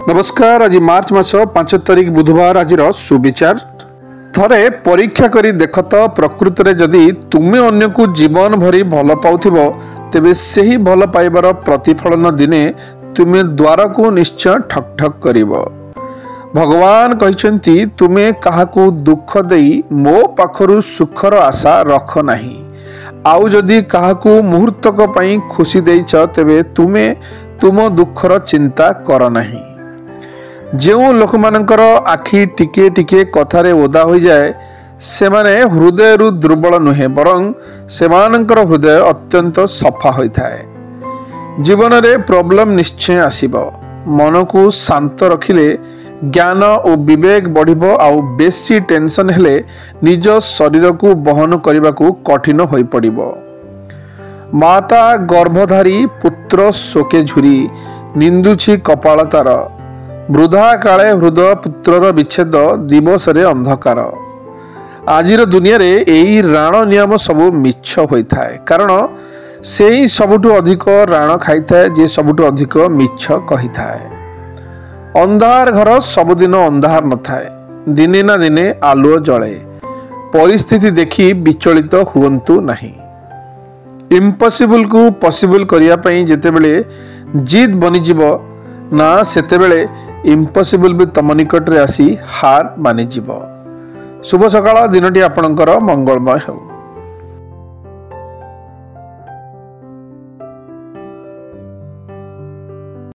नमस्कार। आज मार्च मास 5 तारिख बुधवार आज सुविचार थरे परीक्षा करी देख तो प्रकृत रे जदि तुमे अन्य को जीवन भरी भल पाउथिबो तेबे सेही भल पाइबार प्रतिफलन दिने तुमे द्वार को निश्चय ठक ठक करिवो। भगवान कहिसेंती तुमे काहाकू दुख देई मो पाखरु सुखर आशा रख नाही। आउ जदि काहाकू मुहूर्तक पई खुशी देइछ तेबे तुमे तुम दुखर चिंता कर नाही। जो लोक मानकर आखि टिके टिके कथारे ओदा हो जाए से माने हृदय दुर्बल नुहे बरं सेमानंकर हृदय अत्यंत सफा होता है। जीवन रे प्रॉब्लम निश्चय आसीबो। मन को शांत रखिले ज्ञान और विवेक बढ़िबो। आउ बेसी टेंशन हेले निज शरीर को बहन करने को कठिन होई पड़िबो। माता गर्भधारी पुत्र शोके झुरी निंदुछि कपाल तार वृद्धा काले हृदय पुत्रर विच्छेद दिवस रे अंधकार। आजिर दुनिया रे एही राण नियम सबु मिछ होता है कारण से ही सबुठु अधिक राण खाई थाए जे सबुठु अधिक मिछ कही थाए। अंधार घर सबुदिन अंधार न थाए दिने ना दिने आलुओ जले। परिस्थिति देखी विचलित हुअंतु नहीं। इम्पॉसिबल को पॉसिबल करिया पई जेतेबेले जिद बनी जीवो ना सेतेबेले इम्पॉसिबल भी तम निकट रे आसी हार मानि जीवो। शुभ सकाळ दिनटी आपणकर मंगलमय हो।